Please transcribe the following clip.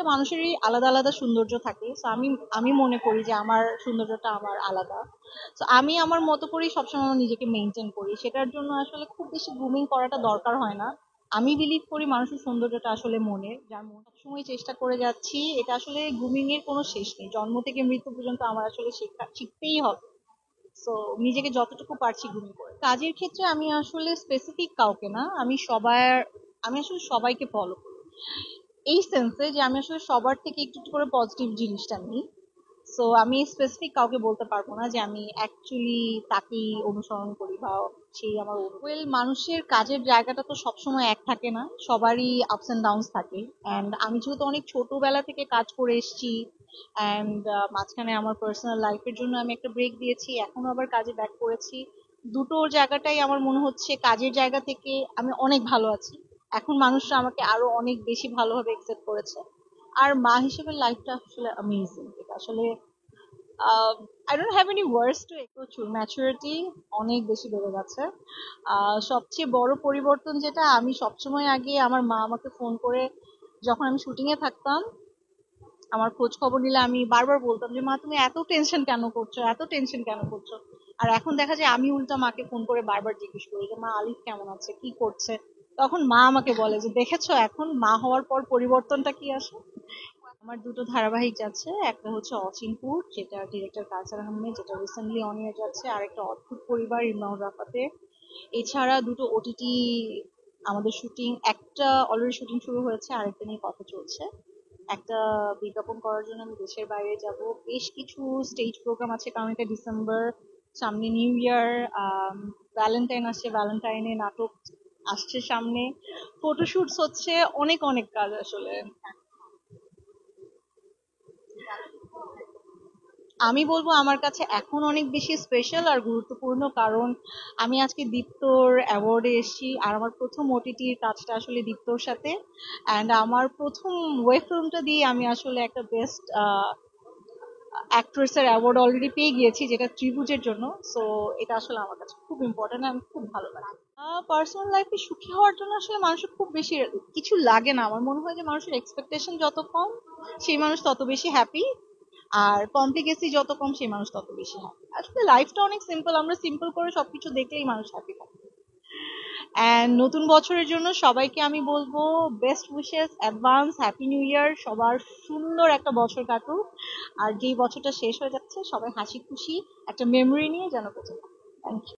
প্রত্যেকটা মানুষেরই আলাদা আলাদা সৌন্দর্য থাকে। তো আমি মনে করি যে আমার সৌন্দর্যটা আমার আলাদা। তো আমি আমার মতো করেই সবসময় আমার নিজেকে মেনটেন করি, সেটার জন্য আসলে খুব বেশি গ্রুমিং করাটা দরকার হয় না। আমি বিলিভ করি মানুষের সৌন্দর্যটা আসলে মনের, যার মন সবসময় চেষ্টা করে যাচ্ছি। এটা আসলে গ্রুমিং এর কোনো শেষ নেই, জন্ম থেকে মৃত্যু পর্যন্ত আমার আসলে শিখতেই হবে। সো নিজেকে যতটুকু পারছি গ্রুমিং করে। কাজের ক্ষেত্রে আমি আসলে স্পেসিফিক কাউকে না, আমি আসলে সবাইকে ফলো করি, এই সেন্সে যে আমি আসলে সবার থেকে একটু একটু করে পজিটিভ জিনিসটা নিই। সো আমি স্পেসিফিক কাউকে বলতে পারবো না যে আমি অ্যাকচুয়ালি তাকেই অনুসরণ করি বা সেই আমার ওয়েল, মানুষের কাজের জায়গাটা তো সবসময় এক থাকে না, সবারই আপস এন্ড ডাউনস থাকে। অ্যান্ড আমি যেহেতু অনেক ছোটবেলা থেকে কাজ করে এসেছি, অ্যান্ড মাঝখানে আমার পার্সোনাল লাইফের জন্য আমি একটা ব্রেক দিয়েছি, এখন আবার কাজে ব্যাক করেছি। দুটো জায়গাটাই আমার মনে হচ্ছে কাজের জায়গা থেকে আমি অনেক ভালো আছি, এখন মানুষরা আমাকে আরো অনেক বেশি ভালোভাবে একসেপ্ট করেছে। আর মা হিসেবে লাইফটা আসলে অ্যামেজিং, এটা আসলে I don't have any words two, প্রচুর ম্যাচুরিটি অনেক বেশি বেড়ে গেছে। সবচেয়ে বড় পরিবর্তন যেটা, আমি সবসময় আগে আমার মা আমাকে ফোন করে, যখন আমি শুটিং এ থাকতাম, আমার খোঁজ খবর নিলে আমি বারবার বলতাম যে মা তুমি এত টেনশন কেন করছো, এত টেনশন কেন করছো। আর এখন দেখা যায় আমি উল্টা মাকে ফোন করে বারবার জিজ্ঞেস করি যে মা আলিফ কেমন আছে, কি করছে। তখন মা আমাকে বলে যে দেখেছো এখন মা হওয়ার পর পরিবর্তনটা কি আসে। আমার দুটো ধারাবাহিক যাচ্ছে, একটা হচ্ছে অচিনপুর, যেটা ডিরেক্টর কায়সার আহমেদ, যেটা রিসেন্টলি অন এয়ার যাচ্ছে, আর একটা অদ্ভুত পরিবার ইমরান রাফাতে। এছাড়া দুটো ওটিটি আমাদের শুটিং, একটা অলরেডি শুটিং শুরু হয়েছে, আরেকটা নিয়ে কথা চলছে। একটা বিজ্ঞাপন করার জন্য আমি দেশের বাইরে যাব। বেশ কিছু স্টেজ প্রোগ্রাম আছে, কারণ এটা ডিসেম্বর, সামনে নিউ ইয়ার, ভ্যালেন্টাইন আসছে, ভ্যালেন্টাইনে নাটক আসছে সামনে, ফটোশুটস হচ্ছে, অনেক অনেক কাজ আসলে। আমি বলবো আমার কাছে এখন অনেক বেশি স্পেশাল আর গুরুত্বপূর্ণ, কারণ আমি আজকে দীপ্তর অ্যাওয়ার্ডে এসেছি, আর আমার প্রথম ওটিটির কাজটা আসলে দীপ্তর সাথে। অ্যান্ড আমার প্রথম ওয়েব ফিল্মটা দিয়ে আমি আসলে একটা বেস্ট অ্যাক্ট্রেসের অ্যাওয়ার্ড অলরেডি পেয়ে গিয়েছি, যেটা ত্রিভুজের জন্য। সো এটা আসলে আমার কাছে খুব ইম্পর্টেন্ট, আমি খুব ভালো লাগে। পার্সোনাল লাইফে সুখী হওয়ার জন্য আসলে মানুষের খুব বেশি কিছু লাগে না, আমার মনে হয় যে মানুষের এক্সপেকটেশন যত কম সেই মানুষ তত বেশি হ্যাপি, আর কমপ্লিকেসি যত কম সেই মানুষ তত বেশি হ্যাপি। আসলে লাইফটা অনেক সিম্পল, আমরা সিম্পল করে সবকিছু দেখলেই মানুষ হ্যাপি থাকে। এন্ড নতুন বছরের জন্য সবাইকে আমি বলবো best wishes, advance happy new year, সবার সুন্দর একটা বছর কাটুক। আর যেই বছরটা শেষ হয়ে যাচ্ছে সবাই হাসি খুশি একটা মেমোরি নিয়ে যেন বেঁচে থাকে। Thank you.